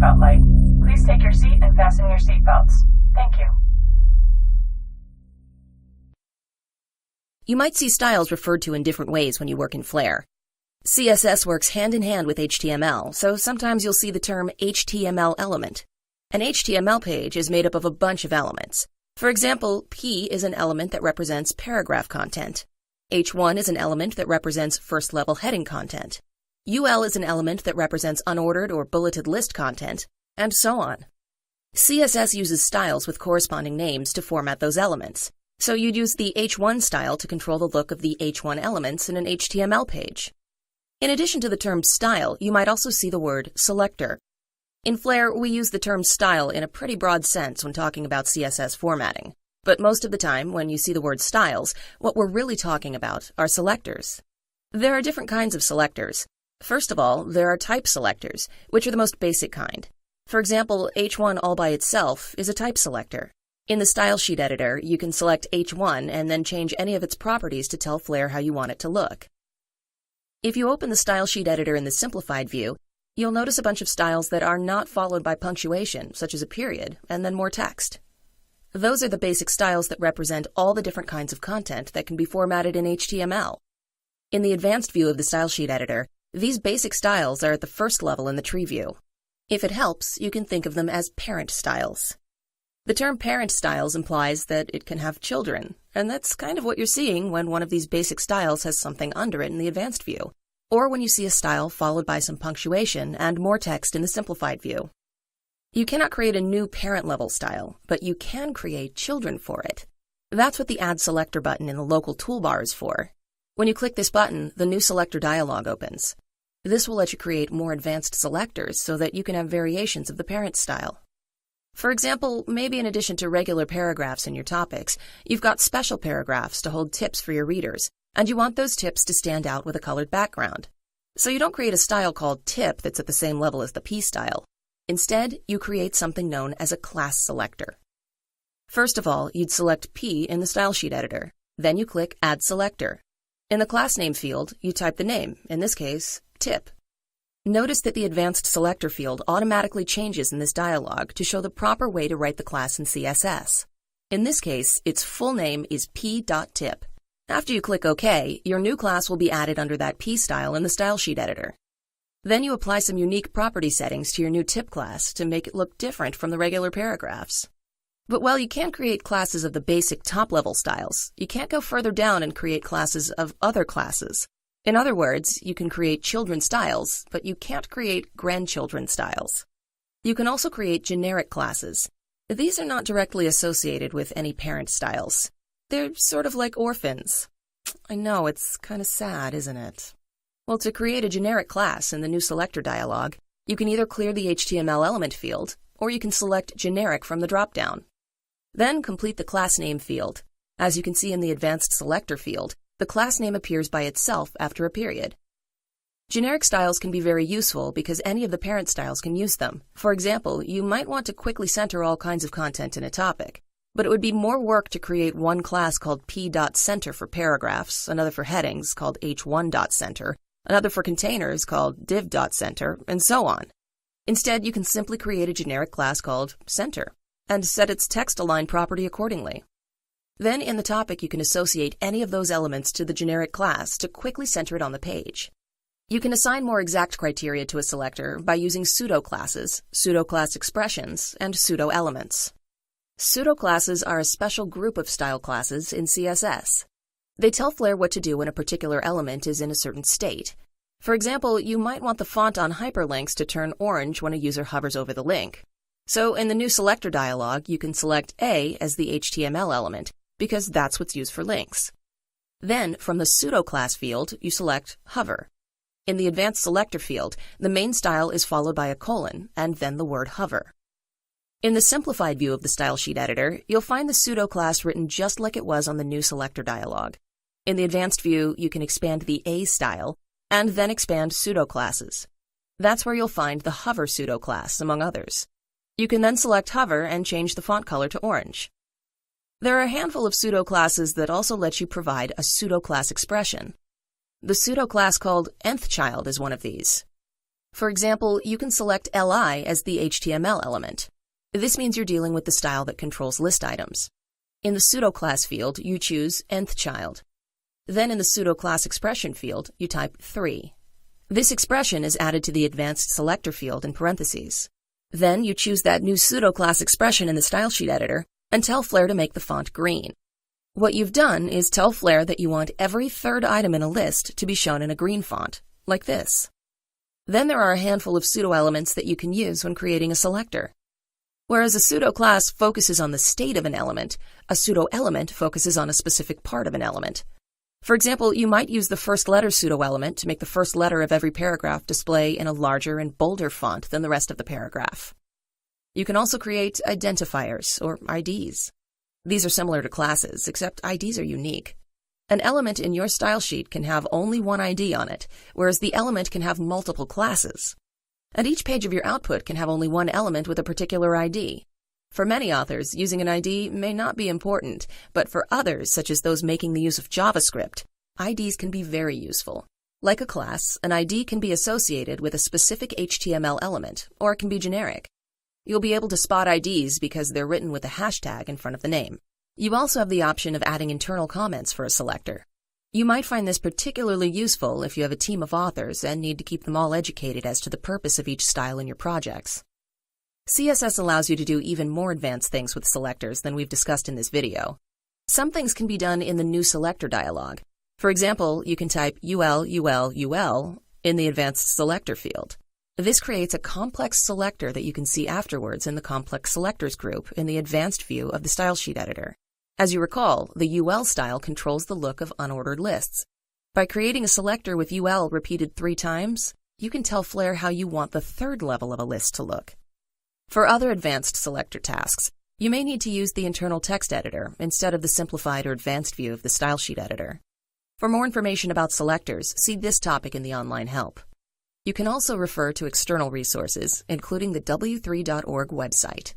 seatbelt light. Please take your seat and fasten your seatbelts. Thank you. You might see styles referred to in different ways when you work in Flare. CSS works hand in hand with HTML, so sometimes you'll see the term HTML element. An HTML page is made up of a bunch of elements. For example, P is an element that represents paragraph content. H1 is an element that represents first-level heading content. UL is an element that represents unordered or bulleted list content, and so on. CSS uses styles with corresponding names to format those elements, so you'd use the H1 style to control the look of the H1 elements in an HTML page. In addition to the term style, you might also see the word selector. In Flare, we use the term style in a pretty broad sense when talking about CSS formatting. But most of the time, when you see the word styles, what we're really talking about are selectors. There are different kinds of selectors. First of all, there are type selectors, which are the most basic kind. For example, H1 all by itself is a type selector. In the style sheet editor, you can select H1 and then change any of its properties to tell Flare how you want it to look. If you open the style sheet editor in the simplified view, you'll notice a bunch of styles that are not followed by punctuation, such as a period, and then more text. Those are the basic styles that represent all the different kinds of content that can be formatted in HTML. In the advanced view of the style sheet editor, these basic styles are at the first level in the tree view. If it helps, you can think of them as parent styles. The term parent styles implies that it can have children, and that's kind of what you're seeing when one of these basic styles has something under it in the advanced view, or when you see a style followed by some punctuation and more text in the simplified view. You cannot create a new parent-level style, but you can create children for it. That's what the Add Selector button in the local toolbar is for. When you click this button, the new selector dialog opens. This will let you create more advanced selectors so that you can have variations of the parent style. For example, maybe in addition to regular paragraphs in your topics, you've got special paragraphs to hold tips for your readers, and you want those tips to stand out with a colored background. So you don't create a style called tip that's at the same level as the P style. Instead, you create something known as a class selector. First of all, you'd select P in the style sheet editor. Then you click Add Selector. In the class name field, you type the name, in this case, tip. Notice that the Advanced Selector field automatically changes in this dialog to show the proper way to write the class in CSS. In this case, its full name is p.tip. After you click OK, your new class will be added under that P style in the style sheet editor. Then you apply some unique property settings to your new tip class to make it look different from the regular paragraphs. But while you can create classes of the basic top-level styles, you can't go further down and create classes of other classes. In other words, you can create children styles, but you can't create grandchildren styles. You can also create generic classes. These are not directly associated with any parent styles. They're sort of like orphans. I know, it's kind of sad, isn't it? Well, to create a generic class in the new selector dialog, you can either clear the HTML element field, or you can select generic from the dropdown. Then complete the class name field. As you can see in the advanced selector field, the class name appears by itself after a period. Generic styles can be very useful because any of the parent styles can use them. For example, you might want to quickly center all kinds of content in a topic, but it would be more work to create one class called p.center for paragraphs, another for headings called h1.center, another for containers called div.center, and so on. Instead, you can simply create a generic class called center and set its text-align property accordingly. Then in the topic, you can associate any of those elements to the generic class to quickly center it on the page. You can assign more exact criteria to a selector by using pseudo-classes, pseudo-class expressions, and pseudo elements. Pseudo-classes are a special group of style classes in CSS. They tell Flare what to do when a particular element is in a certain state. For example, you might want the font on hyperlinks to turn orange when a user hovers over the link. So in the new selector dialog, you can select A as the HTML element, because that's what's used for links. Then, from the pseudo-class field, you select hover. In the advanced selector field, the main style is followed by a colon, and then the word hover. In the simplified view of the style sheet editor, you'll find the pseudo-class written just like it was on the new selector dialog. In the advanced view, you can expand the A style, and then expand pseudo-classes. That's where you'll find the hover pseudo-class, among others. You can then select hover and change the font color to orange. There are a handful of pseudo-classes that also let you provide a pseudo-class expression. The pseudo-class called nth child is one of these. For example, you can select LI as the HTML element. This means you're dealing with the style that controls list items. In the pseudo class field, you choose nth child. Then in the pseudo class expression field, you type 3. This expression is added to the advanced selector field in parentheses. Then you choose that new pseudo class expression in the style sheet editor and tell Flare to make the font green. What you've done is tell Flare that you want every third item in a list to be shown in a green font, like this. Then there are a handful of pseudo elements that you can use when creating a selector. Whereas a pseudo class focuses on the state of an element, a pseudo element focuses on a specific part of an element. For example, you might use the first letter pseudo element to make the first letter of every paragraph display in a larger and bolder font than the rest of the paragraph. You can also create identifiers, or IDs. These are similar to classes, except IDs are unique. An element in your style sheet can have only one ID on it, whereas the element can have multiple classes. And each page of your output can have only one element with a particular ID. For many authors, using an ID may not be important, but for others, such as those making the use of JavaScript, IDs can be very useful. Like a class, an ID can be associated with a specific HTML element, or it can be generic. You'll be able to spot IDs because they're written with a hashtag in front of the name. You also have the option of adding internal comments for a selector. You might find this particularly useful if you have a team of authors and need to keep them all educated as to the purpose of each style in your projects. CSS allows you to do even more advanced things with selectors than we've discussed in this video. Some things can be done in the new selector dialog. For example, you can type UL in the advanced selector field. This creates a complex selector that you can see afterwards in the complex selectors group in the advanced view of the style sheet editor. As you recall, the UL style controls the look of unordered lists. By creating a selector with UL repeated 3 times, you can tell Flare how you want the third level of a list to look. For other advanced selector tasks, you may need to use the internal text editor instead of the simplified or advanced view of the style sheet editor. For more information about selectors, see this topic in the online help. You can also refer to external resources, including the w3.org website.